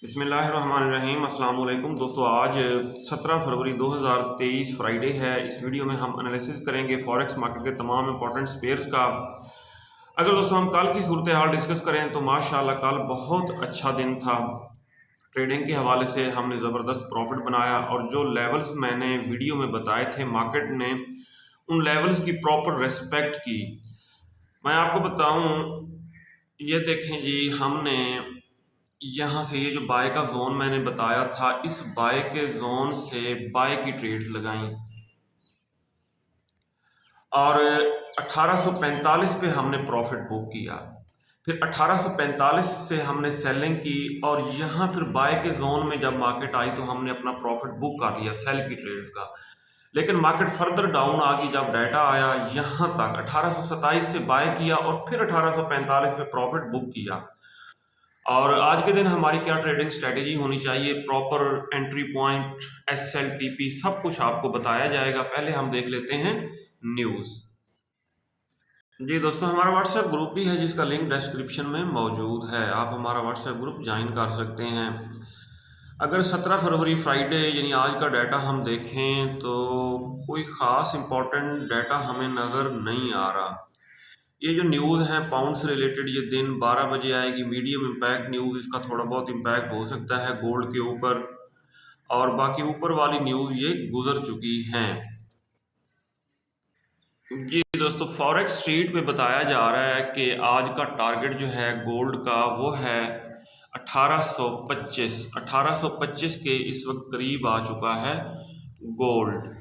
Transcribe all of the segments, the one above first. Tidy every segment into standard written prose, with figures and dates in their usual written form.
बिस्मिल्लाहिर्रहमानिर्रहीम अस्सलाम वालेकुम दोस्तों। आज 17 फरवरी 2023 फ्राइडे है। इस वीडियो में हम एनालिसिस करेंगे फॉरेक्स मार्केट के तमाम इंपॉर्टेंट स्पेयर्स का। अगर दोस्तों हम कल की सूरत हाल डिस्कस करें तो माशाल्लाह कल बहुत अच्छा दिन था। ट्रेडिंग के हवाले से हमने ज़बरदस्त प्रॉफिट बनाया और जो लेवल्स मैंने वीडियो में बताए थे मार्केट ने उन लेवल्स की प्रॉपर रेस्पेक्ट की। मैं आपको बताऊं, ये देखें जी, हमने यहाँ से ये जो बाय का जोन मैंने बताया था, इस बाय के जोन से बाय की ट्रेड्स लगाई और 1845 पे हमने प्रॉफिट बुक किया। फिर 1845 से हमने सेलिंग की और यहाँ फिर बाय के जोन में जब मार्केट आई तो हमने अपना प्रॉफिट बुक कर लिया सेल की ट्रेड्स का। लेकिन मार्केट फर्दर डाउन आ गई। जब डाटा आया यहाँ तक 1827 से बाय किया और फिर 1845 पे प्रॉफिट बुक किया। और आज के दिन हमारी क्या ट्रेडिंग स्ट्रेटेजी होनी चाहिए, प्रॉपर एंट्री पॉइंट, SLTP, सब कुछ आपको बताया जाएगा। पहले हम देख लेते हैं न्यूज़। जी दोस्तों, हमारा व्हाट्सएप ग्रुप भी है जिसका लिंक डिस्क्रिप्शन में मौजूद है। आप हमारा व्हाट्सएप ग्रुप ज्वाइन कर सकते हैं। अगर 17 फरवरी फ्राइडे यानी आज का डाटा हम देखें तो कोई ख़ास इम्पोर्टेंट डाटा हमें नज़र नहीं आ रहा। ये जो न्यूज़ है पाउंड से रिलेटेड, ये दिन 12 बजे आएगी। मीडियम इम्पैक्ट न्यूज़, इसका थोड़ा बहुत इम्पैक्ट हो सकता है गोल्ड के ऊपर, और बाकी ऊपर वाली न्यूज़ ये गुजर चुकी हैं। जी दोस्तों, फॉरेक्स स्ट्रीट पे बताया जा रहा है कि आज का टारगेट जो है गोल्ड का वो है 1825 के इस वक्त करीब आ चुका है गोल्ड।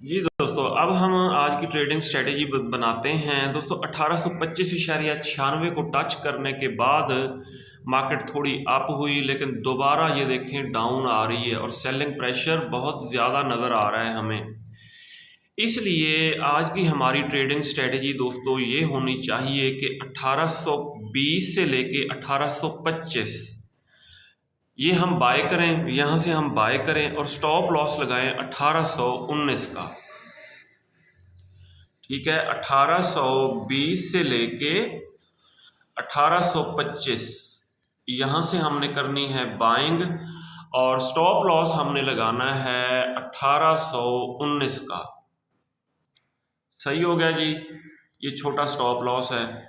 जी दोस्तों, अब हम आज की ट्रेडिंग स्ट्रेटेजी बनाते हैं। दोस्तों 1825.96 को टच करने के बाद मार्केट थोड़ी अप हुई, लेकिन दोबारा ये देखें डाउन आ रही है और सेलिंग प्रेशर बहुत ज़्यादा नज़र आ रहा है हमें। इसलिए आज की हमारी ट्रेडिंग स्ट्रेटेजी दोस्तों ये होनी चाहिए कि 1820 से लेके 1825 ये हम बाय करें, यहाँ से हम बाय करें और स्टॉप लॉस लगाएं 1819 का। ठीक है, 1820 से लेके 1825 यहाँ से हमने करनी है बाइंग और स्टॉप लॉस हमने लगाना है 1819 का। सही हो गया जी, ये छोटा स्टॉप लॉस है।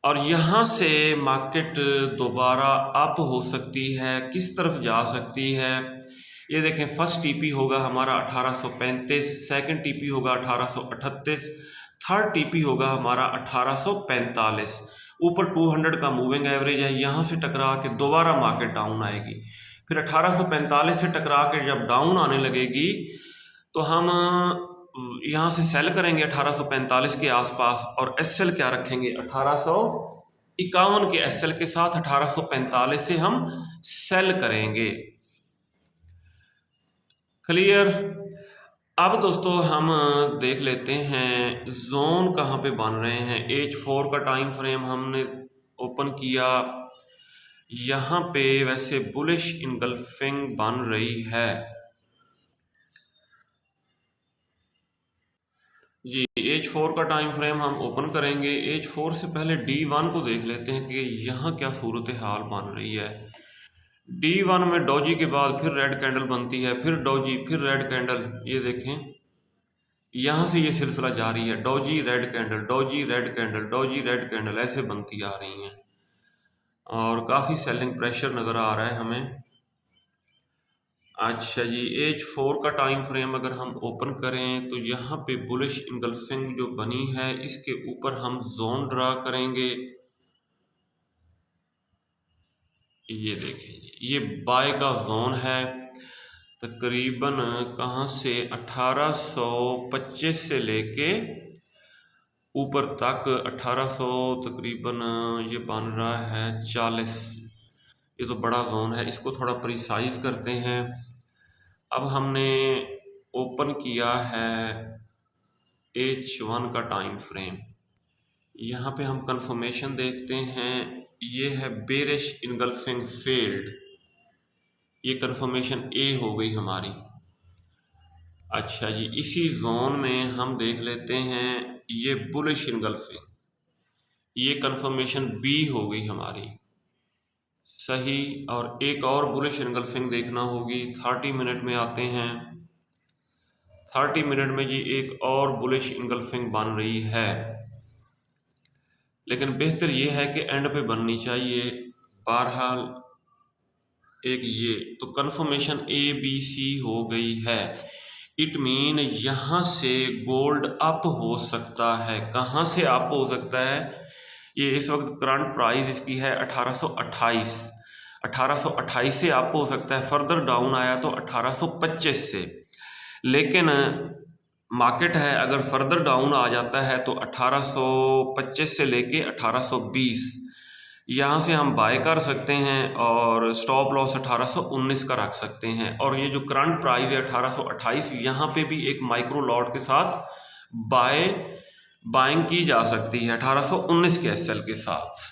और यहाँ से मार्केट दोबारा अप हो सकती है, किस तरफ जा सकती है ये देखें। फर्स्ट टीपी होगा हमारा 1835, सेकंड टीपी होगा 1838, थर्ड टीपी होगा हमारा 1845। ऊपर 200 का मूविंग एवरेज है, यहाँ से टकरा के दोबारा मार्केट डाउन आएगी। फिर 1845 से टकरा के जब डाउन आने लगेगी तो हम यहाँ से सेल करेंगे 1845 के आसपास और SL क्या रखेंगे 1851 के SL के साथ 1845 से हम सेल करेंगे। क्लियर। अब दोस्तों हम देख लेते हैं जोन कहाँ पे बन रहे हैं। H4 का टाइम फ्रेम हमने ओपन किया, यहाँ पे वैसे बुलिश इनगल्फिंग बन रही है। जी H4 का टाइम फ्रेम हम ओपन करेंगे। H4 से पहले D1 को देख लेते हैं कि यहाँ क्या सूरत हाल बन रही है। D1 में डॉजी के बाद फिर रेड कैंडल बनती है, फिर डॉजी, फिर रेड कैंडल। ये देखें यहाँ से ये सिलसिला जारी है, Doge red candle, Doge red candle, Doge red candle, ऐसे बनती आ रही हैं और काफ़ी सेलिंग प्रेशर नज़र आ रहा है हमें। अच्छा जी, H4 का टाइम फ्रेम अगर हम ओपन करें तो यहाँ पे बुलिश इनगल्फिंग जो बनी है इसके ऊपर हम जोन ड्रा करेंगे। ये देखें जी, ये बाय का जोन है तकरीबन कहाँ से 1825 से लेके ऊपर तक 1800 तकरीबन ये बन रहा है 40। ये तो बड़ा जोन है, इसको थोड़ा प्रिसाइज करते हैं। अब हमने ओपन किया है H1 का टाइम फ्रेम, यहाँ पे हम कंफर्मेशन देखते हैं। ये है बेरिश इनगल्फिंग फील्ड, ये कंफर्मेशन A हो गई हमारी। अच्छा जी, इसी जोन में हम देख लेते हैं ये बुलिश इनगल्फिंग, ये कंफर्मेशन B हो गई हमारी। सही। और एक और बुलिश एंगल्फिंग देखना होगी। 30 मिनट में आते हैं। 30 मिनट में जी एक और बुलिश एंगल्फिंग बन रही है, लेकिन बेहतर ये है कि एंड पे बननी चाहिए। बहरहाल एक ये तो कंफर्मेशन ABC हो गई है। इट मीन यहाँ से गोल्ड अप हो सकता है। कहाँ से अप हो सकता है? ये इस वक्त करंट प्राइस इसकी है 1828। 1828 से अप हो सकता है। फर्दर डाउन आया तो 1825 से। लेकिन मार्केट है अगर फर्दर डाउन आ जाता है तो 1825 से लेके 1820 यहाँ से हम बाय कर सकते हैं और स्टॉप लॉस 1819 का रख सकते हैं। और ये जो करंट प्राइस है 1828, यहाँ पे भी एक माइक्रो लॉट के साथ बाइंग की जा सकती है 1819 के एसएल के साथ।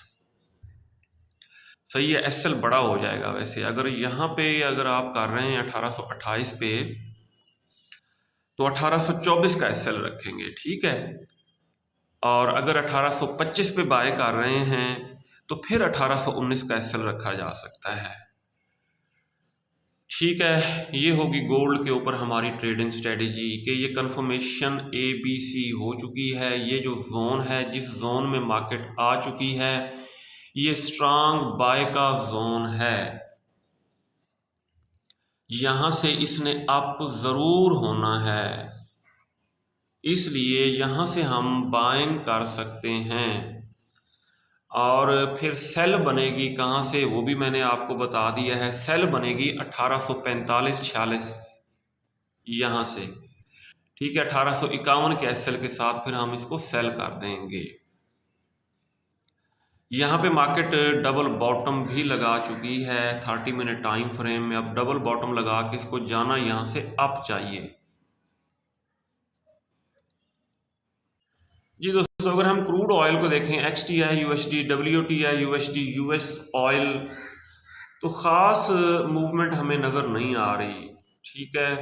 सही है, एसएल बड़ा हो जाएगा। वैसे अगर यहाँ पे अगर आप कर रहे हैं 1828 पे तो 1824 का एसएल रखेंगे, ठीक है। और अगर 1825 पे बाय कर रहे हैं तो फिर 1819 का एसएल रखा जा सकता है, ठीक है। ये होगी गोल्ड के ऊपर हमारी ट्रेडिंग स्ट्रेटेजी कि ये कंफर्मेशन ABC हो चुकी है। ये जो जोन है, जिस जोन में मार्केट आ चुकी है, ये स्ट्रांग बाय का जोन है। यहाँ से इसने अप ज़रूर होना है, इसलिए यहाँ से हम बाइंग कर सकते हैं। और फिर सेल बनेगी कहाँ से, वो भी मैंने आपको बता दिया है। सेल बनेगी 1845-46 यहाँ से, ठीक है। 1851 के एसएल के साथ फिर हम इसको सेल कर देंगे। यहाँ पे मार्केट डबल बॉटम भी लगा चुकी है 30 मिनट टाइम फ्रेम में। अब डबल बॉटम लगा के इसको जाना यहाँ से अप चाहिए। जी दोस्तों, अगर हम क्रूड ऑयल को देखें XTI USD, WTI USD, US oil, तो ख़ास मूवमेंट हमें नज़र नहीं आ रही, ठीक है।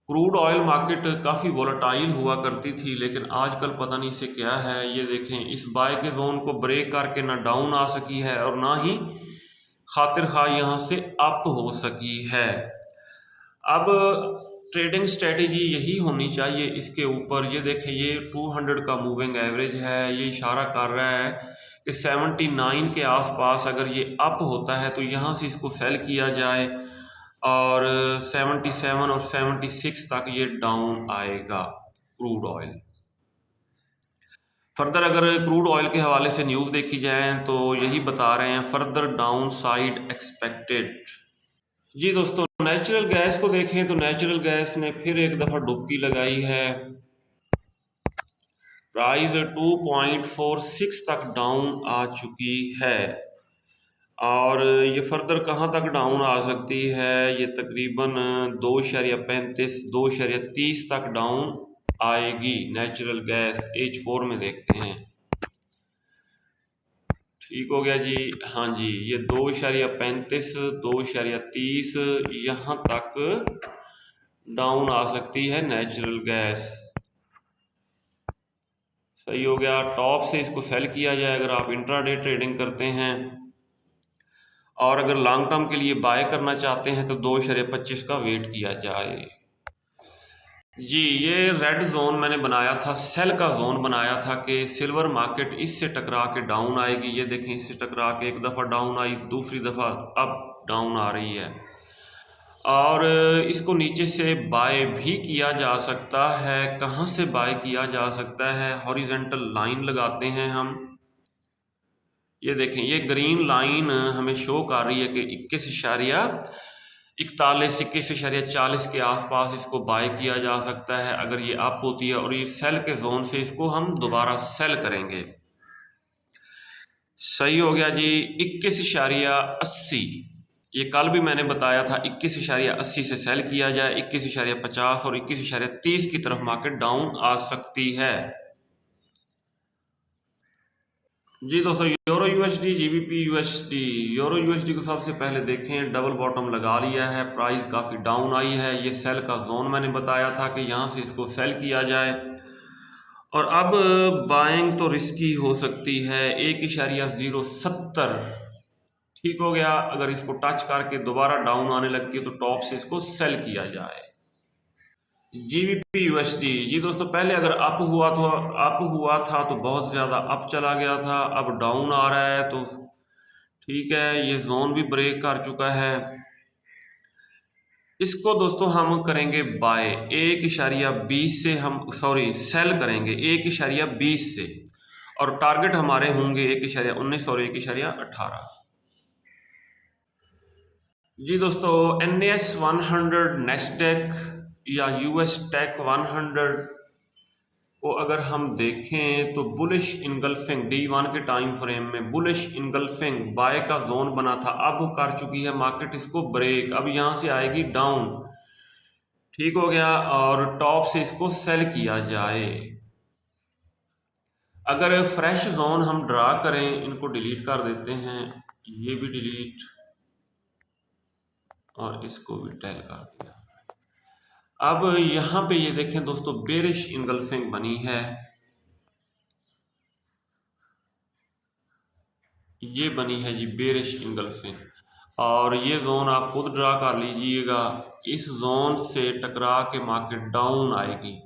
क्रूड ऑयल मार्केट काफ़ी वोलेटाइल हुआ करती थी, लेकिन आजकल पता नहीं से क्या है। ये देखें, इस बाय के जोन को ब्रेक करके ना डाउन आ सकी है और ना ही खातिर खा यहाँ से अप हो सकी है। अब ट्रेडिंग स्ट्रेटेजी यही होनी चाहिए इसके ऊपर। ये देखें, ये 200 का मूविंग एवरेज है, ये इशारा कर रहा है कि 79 के आसपास अगर ये अप होता है तो यहाँ से इसको सेल किया जाए और 77 और 76 तक ये डाउन आएगा क्रूड ऑयल। फर्दर अगर क्रूड ऑयल के हवाले से न्यूज़ देखी जाए तो यही बता रहे हैं, फर्दर डाउन साइड एक्सपेक्टेड। जी दोस्तों, नेचुरल गैस को देखें तो नेचुरल गैस ने फिर एक दफ़ा डुबकी लगाई है। प्राइस 2.46 तक डाउन आ चुकी है और ये फर्दर कहाँ तक डाउन आ सकती है? ये तकरीबन 2.35 2.30 तक डाउन आएगी नेचुरल गैस। H4 में देखते हैं, ठीक हो गया जी। हाँ जी, ये 2.35 2.30 यहाँ तक डाउन आ सकती है नेचुरल गैस। सही हो गया। टॉप से इसको सेल किया जाए अगर आप इंट्राडे ट्रेडिंग करते हैं, और अगर लॉन्ग टर्म के लिए बाय करना चाहते हैं तो 2.25 का वेट किया जाए। जी, ये रेड जोन मैंने बनाया था, सेल का जोन बनाया था कि सिल्वर मार्केट इससे टकरा के डाउन आएगी। ये देखें, इससे टकरा के एक दफ़ा डाउन आई, दूसरी दफ़ा अब डाउन आ रही है और इसको नीचे से बाय भी किया जा सकता है। कहाँ से बाय किया जा सकता है? हॉरिजेंटल लाइन लगाते हैं हम। ये देखें, ये ग्रीन लाइन हमें शो कर रही है कि 21.40 के आसपास इसको बाय किया जा सकता है अगर ये अप होती है। और ये सेल के जोन से इसको हम दोबारा सेल करेंगे। सही हो गया जी। 21.80, ये कल भी मैंने बताया था 21.80 से सेल किया जाए। 21.50 और 21.30 की तरफ मार्केट डाउन आ सकती है। जी दोस्तों, euro USD, GBP USD, euro USD को सबसे पहले देखें, डबल बॉटम लगा लिया है, प्राइस काफ़ी डाउन आई है। ये सेल का जोन मैंने बताया था कि यहाँ से इसको सेल किया जाए और अब बाइंग तो रिस्की हो सकती है। 1.070 ठीक हो गया। अगर इसको टच करके दोबारा डाउन आने लगती है तो टॉप से इसको सेल किया जाए। जीबीपी यूएसडी, जी दोस्तों पहले अगर अप हुआ था तो बहुत ज़्यादा अप चला गया था, अब डाउन आ रहा है तो ठीक है, ये जोन भी ब्रेक कर चुका है। इसको दोस्तों हम करेंगे बाय 1.20 से, हम सॉरी सेल करेंगे 1.20 से, और टारगेट हमारे होंगे 1.19 और 1.18। जी दोस्तों NAS 100 नेस्डेक या यूएस टेक 100 को अगर हम देखें तो बुलिश इनगल्फिंग D1 के टाइम फ्रेम में बुलिश इनगल्फिंग बाय का जोन बना था, अब कर चुकी है मार्केट इसको ब्रेक, अब यहाँ से आएगी डाउन। ठीक हो गया, और टॉप से इसको सेल किया जाए। अगर फ्रेश जोन हम ड्रा करें, इनको डिलीट कर देते हैं, ये भी डिलीट और इसको भी टेल कर दिया। अब यहाँ पे ये देखें दोस्तों बेरिश इनगल्फिंग बनी है, ये बनी है जी बेरिश इनगल्फिंग, और ये जोन आप खुद ड्रा कर लीजिएगा। इस जोन से टकरा के मार्केट डाउन आएगी,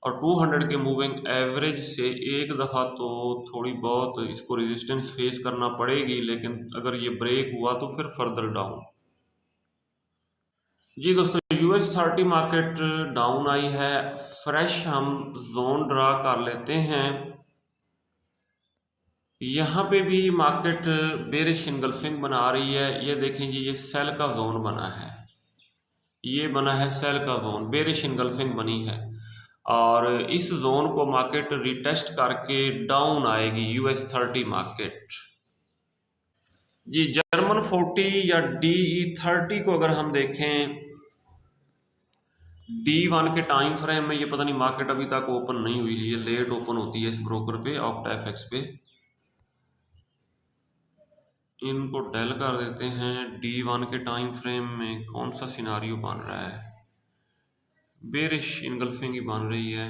और 200 के मूविंग एवरेज से एक दफ़ा तो थोड़ी बहुत इसको रेजिस्टेंस फेस करना पड़ेगी, लेकिन अगर ये ब्रेक हुआ तो फिर फर्दर डाउन। जी दोस्तों US 30 मार्केट डाउन आई है, फ्रेश हम जोन ड्रा कर लेते हैं। यहाँ पे भी मार्केट बेरिश इनगल्फिंग बना रही है, ये देखें जी ये सेल का जोन बना है, ये बना है सेल का जोन, बेरिश इनगल्फिंग बनी है, और इस जोन को मार्केट रिटेस्ट करके डाउन आएगी US 30 मार्केट। जी जर्मन 40 या DE 30 को अगर हम देखें D1 के टाइम फ्रेम में, ये पता नहीं मार्केट अभी तक ओपन नहीं हुई, ये लेट ओपन होती है इस ब्रोकर पे OctaFX पे। इनको डेल कर देते हैं। D1 के टाइम फ्रेम में कौन सा सिनारियो बन रहा है, बेरिश इनगल्फिंग ही बन रही है।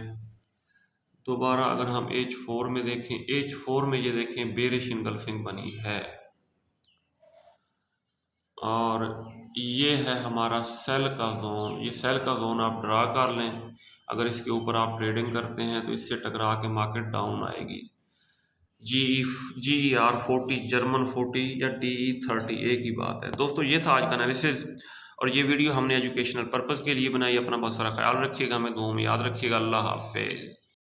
दोबारा अगर हम H4 में देखें, H4 में ये देखें बेरिश इनगल्फिंग बनी है, और ये है हमारा सेल का जोन। ये सेल का जोन आप ड्रा कर लें, अगर इसके ऊपर आप ट्रेडिंग करते हैं तो इससे टकरा के मार्केट डाउन आएगी। GER 40, जर्मन 40 या DE 30 एक ही बात है। दोस्तों ये था आज का एनालिसिस, और ये वीडियो हमने एजुकेशनल पर्पज़ के लिए बनाई। अपना बहुत सारा ख्याल रखिएगा, हमें दुआ में याद रखिएगा। अल्लाह हाफिज़।